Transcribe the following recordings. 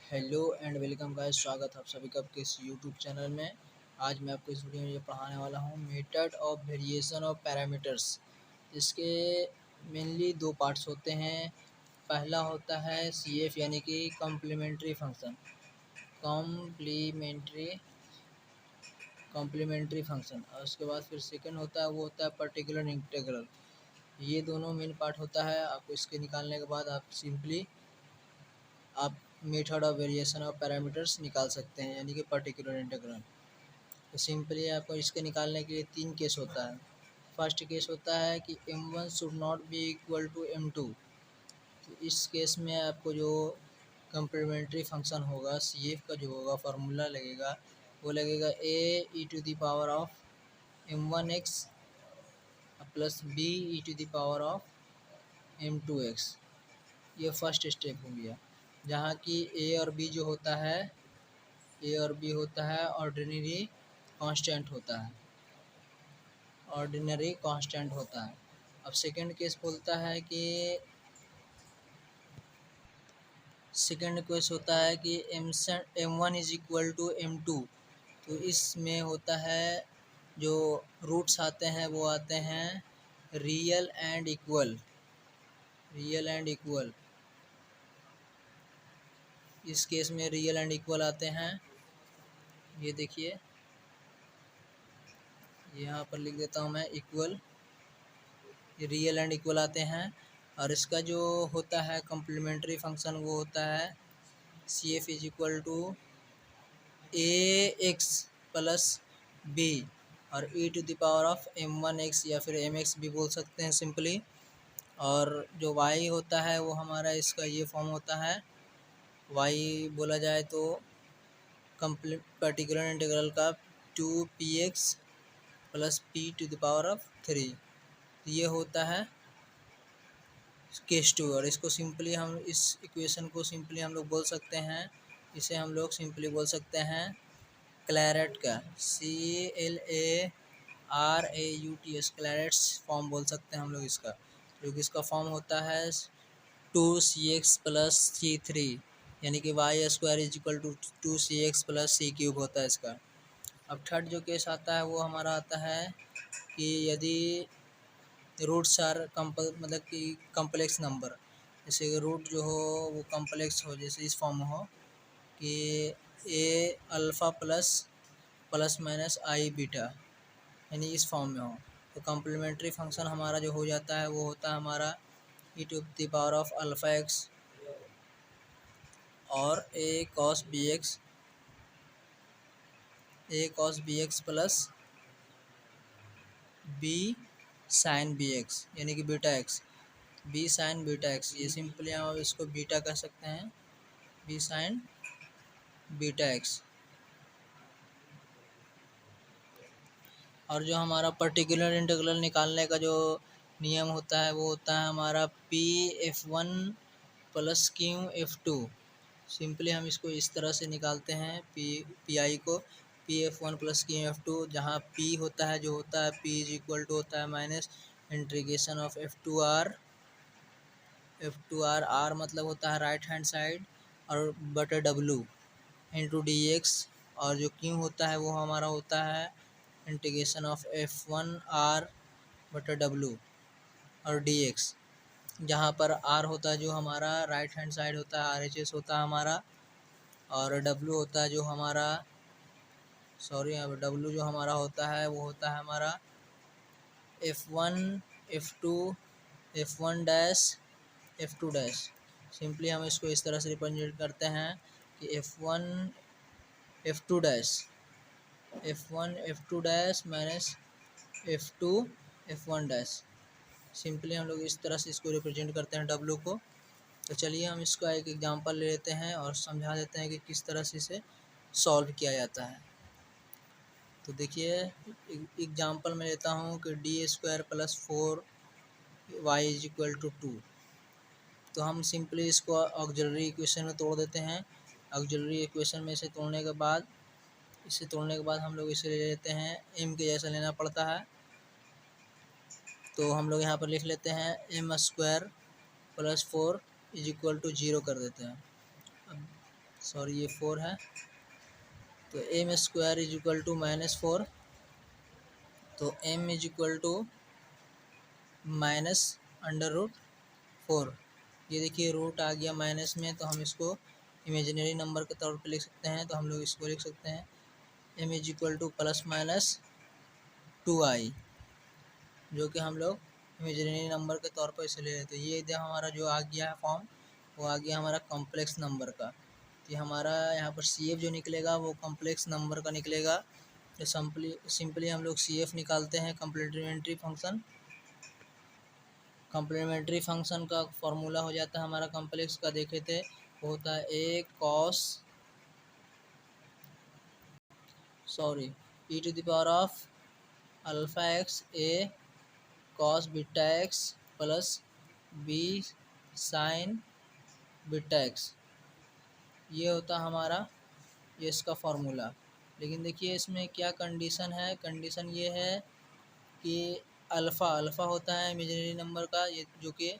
Hello and welcome guys, स्वागत है आप सभी का आपके इस यूट्यूब चैनल में। आज मैं आपको इस वीडियो में ये पढ़ाने वाला हूँ method of variation of parameters. इसके मेनली दो पार्ट्स होते हैं। पहला होता है CF यानी कि कॉम्प्लीमेंट्री फंक्शन। कॉम्प्लीमेंट्री फंक्शन और उसके बाद फिर सेकंड होता है वो होता है पर्टिकुलर इंटीग्रल। ये दोनों मेन पार्ट होता है। आपको इसके निकालने के बाद आप method of variation of parameters निकाल सकते हैं यानी कि पर्टिकुलर इंटीग्रल। तो सिंपली आपको इसके निकालने के लिए तीन केस होता है। फर्स्ट केस होता है कि m1 should not be equal to m2। तो इस केस में आपको जो कम्प्लीमेंट्री फंक्शन होगा CF का जो होगा फार्मूला लगेगा वो लगेगा a e to the power of m1x plus b e to the power of m2x। ये फर्स्ट स्टेप हो गया, जहाँ की ए और बी जो होता है ऑर्डिनरी कांस्टेंट होता है। अब सेकंड केस बोलता है कि m1 is equal to m2। तो इसमें होता है जो रूट्स आते हैं वो आते हैं रियल एंड इक्वल। इस केस में रियल एंड इक्वल आते हैं। ये देखिए, यहाँ पर लिख देता हूँ मैं इक्वल। रियल एंड इक्वल आते हैं। और इसका जो होता है कम्प्लीमेंट्री फंक्शन वो होता है CF is equal to AX plus B और e to the power of m1x या फिर mx भी बोल सकते हैं सिंपली। और जो y होता है वो हमारा इसका ये फॉर्म होता है। y बोला जाए तो पर्टिकुलर इंटीग्रल का 2px प्लस p⁻³ ये होता है केस 2। और इसको सिंपली हम इस इक्वेशन को सिंपली हम लोग बोल सकते हैं, इसे हम लोग सिंपली बोल सकते हैं क्लैरेट का CLARAUTS क्लैरेट्स फॉर्म बोल सकते हैं हम लोग इसका, जो कि इसका फॉर्म होता है 2CX प्लस C3 यानी कि y² is equal to 2CX plus C³ होता है इसका। अब थर्ड जो केस आता है वो हमारा आता है कि यदि रूट्स आर मतलब कि कम्प्लेक्स नंबर, जैसे रूट जो हो वो कम्प्लेक्स हो, जैसे इस फॉर्म में हो कि a alpha plus minus i beta, यानी इस फॉर्म में हो, तो कम्प्लीमेंट्री फंक्शन हमारा जो हो जाता है वो होता है हमारा e⁻⁴x और a cos bx plus b sin bx यानी कि beta x, b sin beta x। ये सिंपली हम इसको बीटा कह सकते हैं, b sin बीटा x। और जो हमारा पर्टिकुलर इंटीग्रल निकालने का जो नियम होता है वो होता है हमारा Pf1 प्लस Qf2। सिंपली हम इसको इस तरह से निकालते हैं Pi को Pf1 प्लस Qf2, जहाँ P होता है जो होता है P इज इक्वल टू होता है minus integration of F2R R मतलब होता है राइट हैंड साइड और बटे W इंटू dx। और जो Q होता है वो हमारा होता है इंटीग्रेशन ऑफ F1R बटे W और dx, जहाँ पर R होता है जो हमारा राइट हैंड साइड होता है RHS होता है हमारा, और W होता है जो हमारा W जो हमारा होता है वो होता है हमारा F1 F2 F1 dash F2 dash. Simply हम इसको इस तरह से रिप्रेजेंट करते हैं कि F1 F2 dash minus F2 F1 dash. Simply हम लोग इस तरह से इसको रिप्रेजेंट करते हैं W को। तो चलिए हम इसका एक एग्जांपल ले लेते हैं और समझा देते हैं कि किस तरह से इसे सॉल्व किया जाता है। तो देखिए, एग्जांपल में लेता हूँ कि d² plus 4y is equal to 2। तो हम सिंपली इसको ऑक्सिलरी इक्वेशन में तोड़ देते हैं। ऑक्सिलरी इक्वेशन में इसे तोड़ने के बाद हम लोग इसे ले लेते हैं, m के जैसा लेना पड़ता है। तो हम लोग यहाँ पर लिख लेते हैं m² plus 4 is equal to 0 कर देते हैं। अब सॉरी ये 4 है, तो m square is equal to -4, तो एम इज इक्वल टू -√4। ये देखिए रूट आ गया माइनस में, तो हम इसको इमेजिनरी नंबर के तौर पे लिख सकते हैं, तो हम लोग इसको लिख सकते हैं M is equal to +-2i, जो कि हम लोग इमेजिनरी नंबर के तौर पर इसे ले लेते हैं। ये इधर हमारा जो आ गया है फॉर्म, वो आ गया हमारा कॉम्प्लेक्स नंबर का। ये हमारा यहाँ पर CF जो निकलेगा वो कॉम्प्लेक्स नंबर का निकलेगा। तो सिंपली हम लोग CF निकालते हैं कम्प्लीमेंट्री फंक्शन। कम्प्लीमेंट्री फंक्शन का फॉर्मूला हो जाता है हमारा कॉम्प्लेक्स का, देखे थे वो होता है e to the power of alpha x a cos beta x plus b sin beta x। ये होता हमारा ये इसका फॉर्मूला। लेकिन देखिए इसमें क्या कंडीशन है, कंडीशन ये है कि अल्फ़ा होता है इमेजिनरी नंबर का, ये जो कि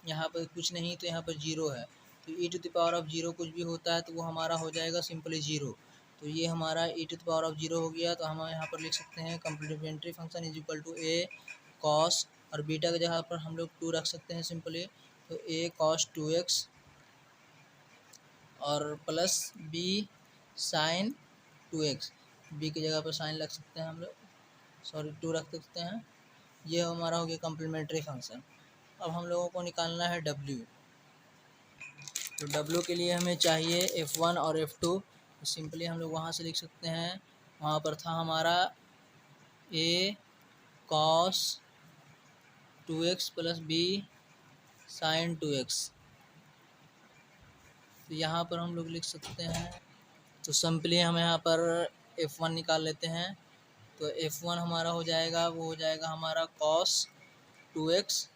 यहाँ पर कुछ नहीं तो यहाँ पर 0 है, तो e to the power of 0 कुछ भी होता है तो वो हमारा हो जाएगा सिंपली 0। तो ये हमारा e to the power of 0 हो गया। तो हम यहाँ पर लिख सकते हैं complementary function is equal to a cos, और बीटा की जगह पर हम लोग 2 रख सकते हैं सिंपली, तो a cos 2x और plus b sin 2x, b की जगह पर साइन रख सकते हैं हम लोग, सॉरी 2 रख सकते हैं। ये हमारा हो गया कम्प्लीमेंट्री फंक्शन। अब हम लोगों को निकालना है w। तो w के लिए हमें चाहिए f1 और f2, तो सिंपली हम लोग वहाँ से लिख सकते हैं, वहाँ पर था हमारा a cos 2x plus b sin 2x, तो यहाँ पर हम लोग लिख सकते हैं। तो सिंपली हम यहाँ पर f1 निकाल लेते हैं, तो f1 हमारा हो जाएगा, वो हो जाएगा हमारा cos 2x,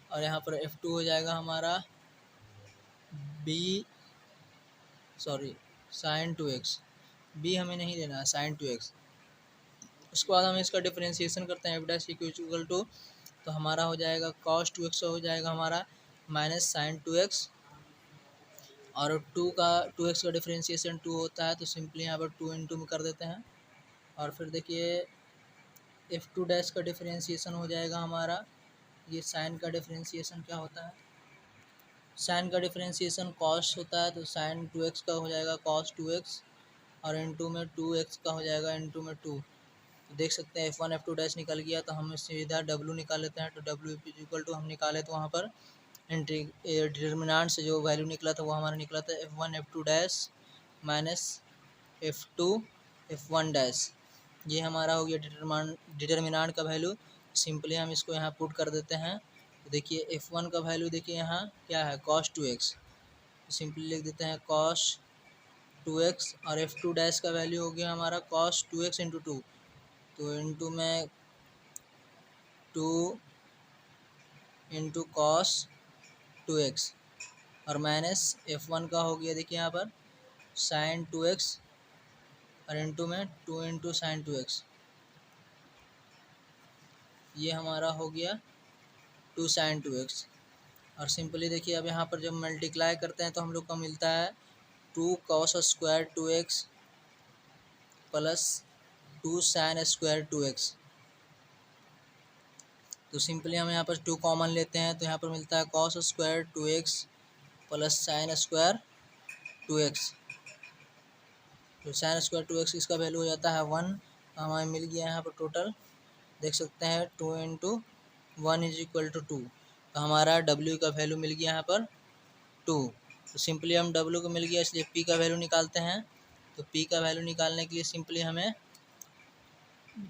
और यहाँ पर f2 हो जाएगा हमारा sin 2x, b हमें नहीं लेना है, sin 2x। उसके बाद हम इसका डिफरेंशिएशन करते हैं f' इक्वल टू, तो हमारा हो जाएगा cos 2x हो जाएगा हमारा माइनस sin 2x, और 2x का डिफरेंशिएशन 2 होता है, तो सिंपली यहाँ पर 2 इंटू में कर देते हैं। और फिर देखिए f2' का डिफरेंशिएशन हो जाएगा हमारा, ये साइन का डिफरेंशिएशन क्या होता है, साइन का डिफरेंशिएशन cos होता है, तो sin 2x का हो जाएगा cos 2x, और इंटू में 2x का हो जाएगा इंटू में 2। तो देख सकते हैं f1 f2' निकल गया, तो हम इससे इधर w निकाल लेते हैं। तो w इक्वल टू हम निकाले तो वहाँ पर डिटर्मिनेंट से जो वैल्यू निकला था वो हमारा निकला था f1 f2' minus f2 f1'। ये हमारा हो गया डिटर्मिनेंट का वैल्यू। सिंपली हम इसको यहाँ पुट कर देते हैं, तो देखिए f1 का वैल्यू देखिए यहाँ क्या है cos 2x, सिंपली लिख देते हैं cos 2x, और f2' का वैल्यू हो गया हमारा cos 2x इंटू 2, तो इंटू में 2 इंटू cos 2x, और माइनस f1 का हो गया देखिए यहाँ पर sin 2x, और इंटू में 2 इंटू sin 2x, ये हमारा हो गया 2 sin 2x। और सिंपली देखिए अब यहाँ पर जब मल्टीप्लाई करते हैं तो हम लोग को मिलता है 2 cos square 2x plus 2 sin square 2x। तो सिंपली हम यहाँ पर 2 कॉमन लेते हैं, तो यहाँ पर मिलता है cos square 2x plus sin square 2x। तो sin स्क्वायर 2x इसका वैल्यू हो जाता है 1, तो हमें मिल गया यहाँ पर टोटल, देख सकते हैं 2 इंटू 1 इज इक्वल टू 2, तो हमारा w का वैल्यू मिल गया यहाँ पर 2। तो सिंपली हम w को मिल गया, इसलिए p का वैल्यू निकालते हैं। तो p का वैल्यू निकालने के लिए सिंपली हमें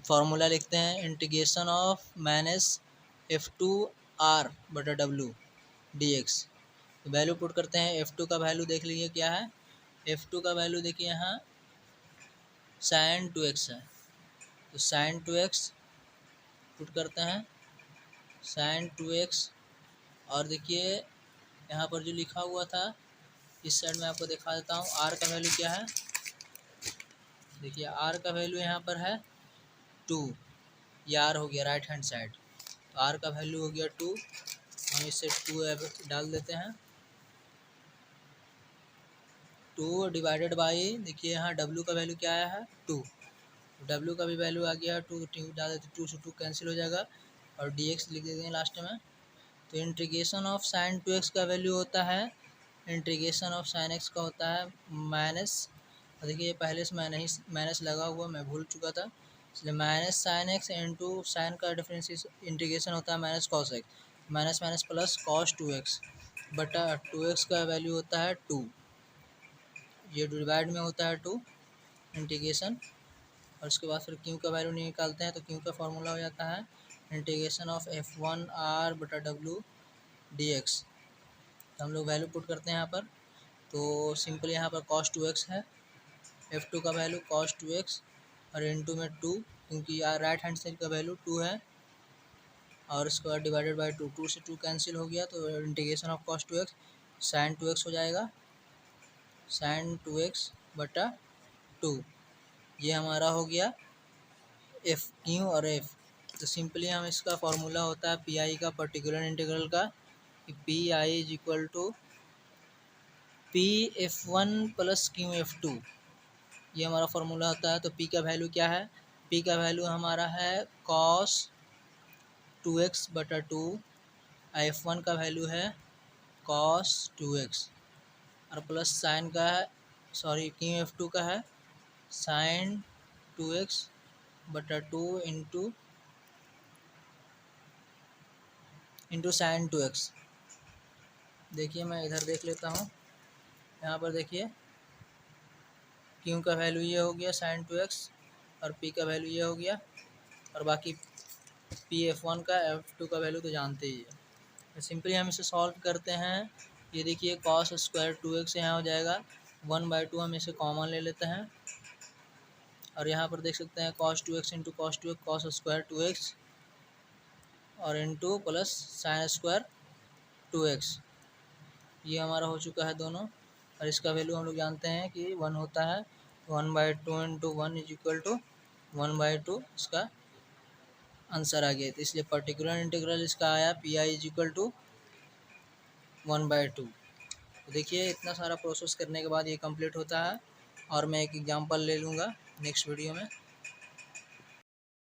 फार्मूला लिखते हैं इंटीग्रेशन ऑफ माइनस f2r बटा w dx। तो वैल्यू पुट करते हैं, f2 का वैल्यू देख लीजिए क्या है, f2 का वैल्यू देखिए यहाँ sin 2x है, तो sin 2x पुट करते हैं sin 2x, और देखिए यहाँ पर जो लिखा हुआ था इस साइड में आपको दिखा देता हूँ, r का वैल्यू क्या है, देखिए r का वैल्यू यहाँ पर है 2, ये r हो गया राइट हैंड साइड, तो r का वैल्यू हो गया 2, हम इससे 2 डाल देते हैं। 2 डिवाइडेड बाई, देखिए यहाँ w का वैल्यू क्या आया है 2, w का भी वैल्यू आ गया 2, डाल देते 2 से 2 कैंसिल हो जाएगा और dx लिख देते हैं लास्ट में। तो इंटीग्रेशन ऑफ साइन 2x का वैल्यू होता है, इंटीग्रेशन ऑफ साइन x का होता है माइनस, देखिए पहले से माइनस लगा हुआ, मैं भूल चुका था, इसलिए minus sine x into sine का डिफरेंस इंटीग्रेशन होता है minus cos x, minus minus plus cos 2x बटा 2x का वैल्यू होता है 2, ये डिवाइड में होता है 2 इंटीग्रेशन, और उसके बाद फिर क्यू का वैल्यू निकालते हैं तो क्यू का फॉर्मूला हो जाता है इंटीग्रेशन ऑफ f1r बटा w dx। तो हम लोग वैल्यू पुट करते हैं यहाँ पर, तो सिंपल यहाँ पर cos 2x है, f2 का वैल्यू cos 2x और इनटू में 2, क्योंकि यार राइट हैंड साइड का वैल्यू 2 है, और उसके बाद डिवाइडेड बाई 2, 2 से 2 कैंसिल हो गया, तो integration of cos 2x sin 2x हो जाएगा, sin 2x बटा 2, ये हमारा हो गया एफ क्यू और एफ। तो सिंपली हम इसका फॉर्मूला होता है पी आई का, पर्टिकुलर इंटीग्रल का, कि p i is equal to p f one plus q f two, ये हमारा फॉर्मूला होता है। तो पी का वैल्यू क्या है, पी का वैल्यू हमारा है कॉस 2x बटा 2, एफ वन का वैल्यू है कॉस 2x और प्लस साइन का है, सॉरी क्यू एफ टू का है साइन 2x बटा 2 इंटू साइन 2x। देखिए मैं इधर देख लेता हूँ, यहाँ पर देखिए क्यू का वैल्यू ये हो गया साइन 2x और पी का वैल्यू ये हो गया, और बाकी पी एफ वन का एफ टू का वैल्यू तो जानते ही है। तो सिंपली हम इसे सॉल्व करते हैं, ये देखिए कॉस स्क्वायर 2x यहाँ हो जाएगा 1/2, हम इसे कॉमन ले लेते हैं, और यहाँ पर देख सकते हैं cos 2x into cos 2x cos square 2x और into plus sine square 2x, ये हमारा हो चुका है दोनों, और इसका वैल्यू हम लोग जानते हैं कि 1 होता है, 1/2 इंटू 1 इज इक्वल टू 1/2, इसका आंसर आ गया। तो इसलिए पर्टिकुलर इंटीग्रल इसका आया p i is equal to 1/2। तो देखिए इतना सारा प्रोसेस करने के बाद ये कंप्लीट होता है, और मैं एक एग्जांपल ले लूँगा नेक्स्ट वीडियो में।